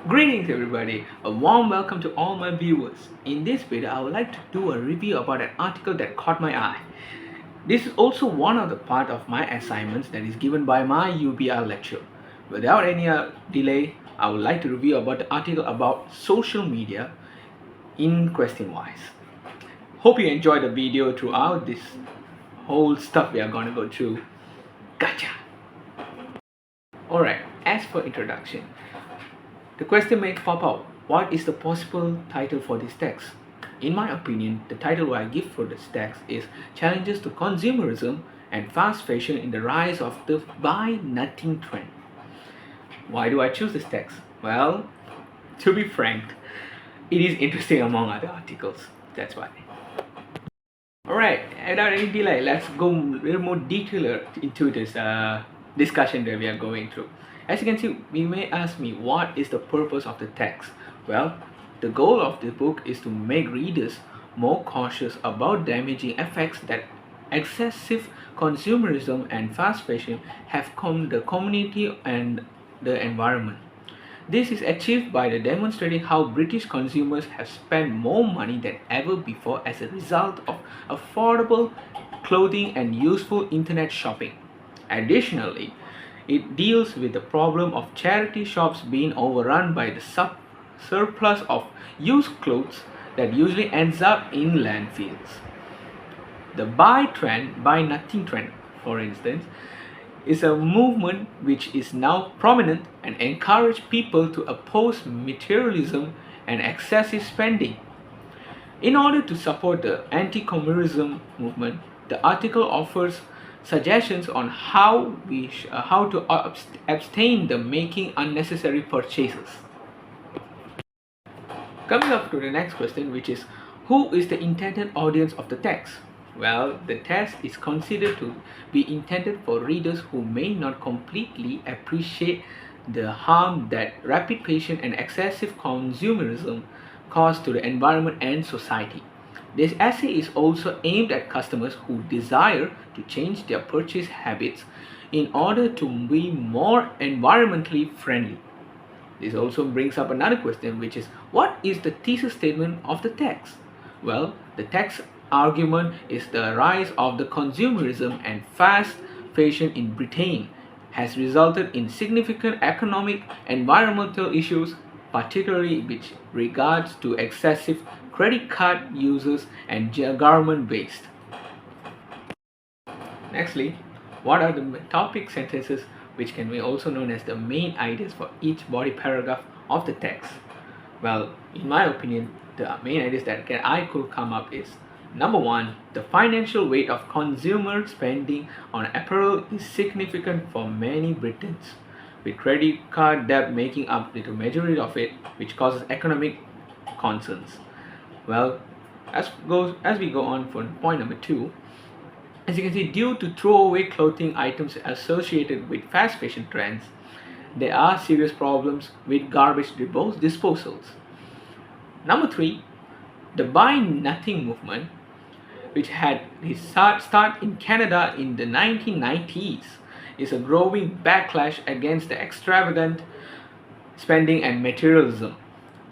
Greetings everybody, a warm welcome to all my viewers. In this video, I would like to do a review about an article that caught my eye. This is also one of the part of my assignments that is given by my UBR lecture. Without any delay, I would like to review about the article about social media in question wise. Hope you enjoy the video throughout this whole stuff we are going to go through. Gotcha! Alright, as for introduction, the question may pop up, what is the possible title for this text? In my opinion, the title I give for this text is Challenges to Consumerism and Fast Fashion in the Rise of the Buy Nothing Trend. Why do I choose this text? Well, to be frank, it is interesting among other articles. That's why. Alright, without any delay, let's go a little more detailed into this discussion that we are going through. As you can see, you may ask me, what is the purpose of the text? Well, the goal of the book is to make readers more cautious about damaging effects that excessive consumerism and fast fashion have on the community and the environment. This is achieved by demonstrating how British consumers have spent more money than ever before as a result of affordable clothing and useful internet shopping. Additionally, it deals with the problem of charity shops being overrun by the surplus of used clothes that usually ends up in landfills. The buy nothing trend, for instance, is a movement which is now prominent and encourages people to oppose materialism and excessive spending. In order to support the anti-consumerism movement, the article offers suggestions on how to abstain the making unnecessary purchases. Coming up to the next question, which is, who is the intended audience of the text? Well, the text is considered to be intended for readers who may not completely appreciate the harm that rapid fashion and excessive consumerism cause to the environment and society. This essay is also aimed at customers who desire to change their purchase habits in order to be more environmentally friendly. This also brings up another question, which is, what is the thesis statement of the text? Well, the text argument is the rise of the consumerism and fast fashion in Britain has resulted in significant economic environmental issues, particularly with regards to excessive credit card users and government waste. Nextly, what are the topic sentences which can be also known as the main ideas for each body paragraph of the text? Well, in my opinion, the main ideas that I could come up is, number one, the financial weight of consumer spending on apparel is significant for many Britons, with credit card debt making up the majority of it, which causes economic concerns. Well, as we go on for point number two, as you can see, due to throwaway clothing items associated with fast fashion trends, there are serious problems with garbage disposals. Number three, the Buy Nothing movement, which had its start in Canada in the 1990s, is a growing backlash against the extravagant spending and materialism.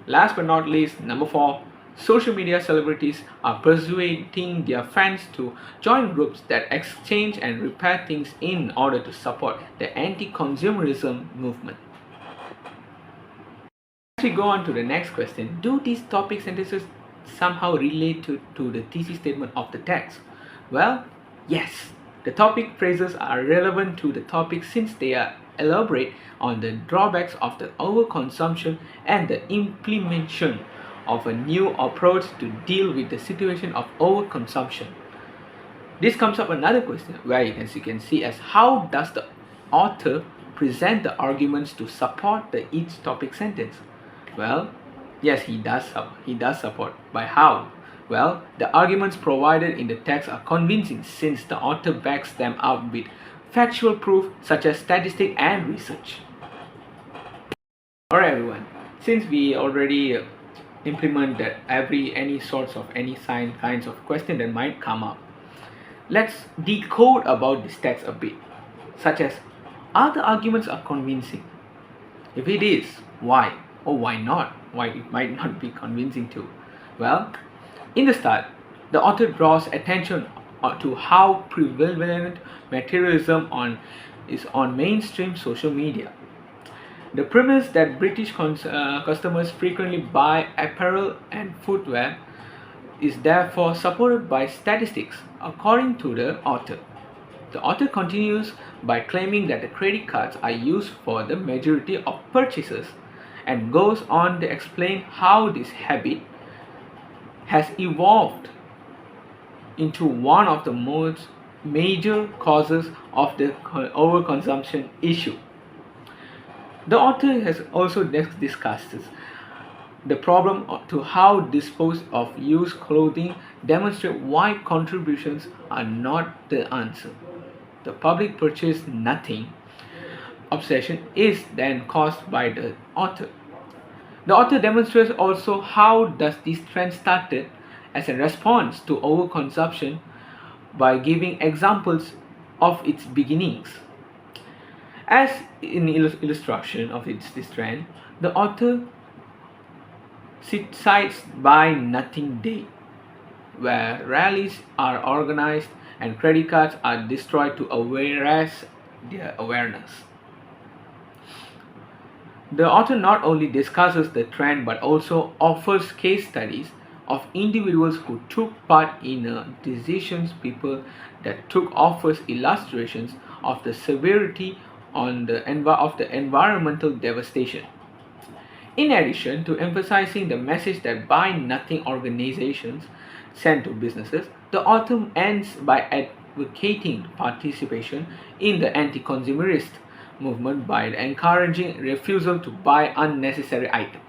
Last but not least, number four, social media celebrities are persuading their fans to join groups that exchange and repair things in order to support the anti-consumerism movement. As we go on to the next question, do these topic sentences somehow relate to the thesis statement of the text? Well, yes. The topic phrases are relevant to the topic since they are elaborate on the drawbacks of the overconsumption and the implementation of a new approach to deal with the situation of overconsumption. This comes up another question where, as you can see, as how does the author present the arguments to support each topic sentence? Well, yes, he does support. By how? Well, the arguments provided in the text are convincing since the author backs them up with factual proof such as statistics and research. Alright everyone, since we already implement that any sorts of kinds of question that might come up, let's decode about this text a bit, such as, are the arguments convincing? If it is, why? Or why not? Why it might not be convincing too? Well, in the start, the author draws attention to how prevalent materialism is on mainstream social media. The premise that British customers frequently buy apparel and footwear is therefore supported by statistics, according to the author. The author continues by claiming that the credit cards are used for the majority of purchases and goes on to explain how this habit has evolved into one of the most major causes of the overconsumption issue. The author has also discussed the problem to how disposed of used clothing demonstrate why contributions are not the answer. The public purchase nothing obsession is then caused by the author. The author demonstrates also how does this trend started as a response to overconsumption by giving examples of its beginnings. As in illustration of this trend, the author cites Buy Nothing Day, where rallies are organized and credit cards are destroyed to raise their awareness. The author not only discusses the trend but also offers case studies of individuals who took part in decisions people that took offers illustrations of the severity of the environmental devastation. In addition to emphasizing the message that Buy Nothing organizations send to businesses, the author ends by advocating participation in the anti-consumerist movement by encouraging refusal to buy unnecessary items.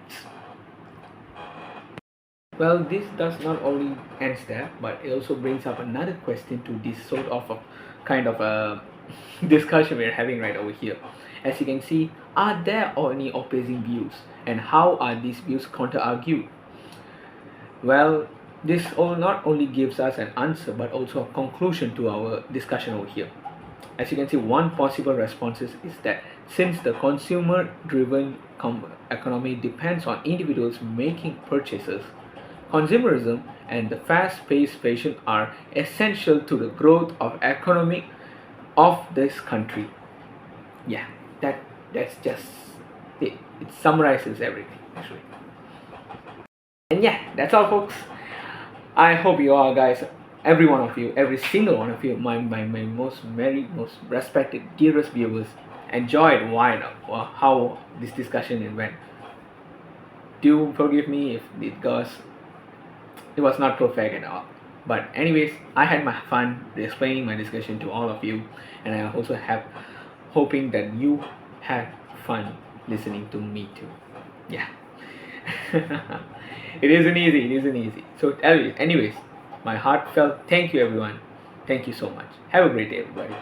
Well, this does not only ends there, but it also brings up another question to this sort of a kind of a discussion we're having right over here. As you can see, are there any opposing views, and how are these views counter-argued? Well, this all not only gives us an answer but also a conclusion to our discussion over here. As you can see, one possible response is that since the consumer-driven economy depends on individuals making purchases, consumerism and the fast-paced fashion are essential to the growth of economy of this country. Yeah, that's just it. It summarizes everything actually. And yeah, that's all, folks. I hope you all guys, every one of you, every single one of you, my most merry, most respected, dearest viewers, enjoyed how this discussion went. Do forgive me if it was not perfect at all. But anyways, I had my fun explaining my discussion to all of you, and I also have hoping that you had fun listening to me too. Yeah. It isn't easy. So anyways, my heartfelt thank you everyone. Thank you so much. Have a great day everybody.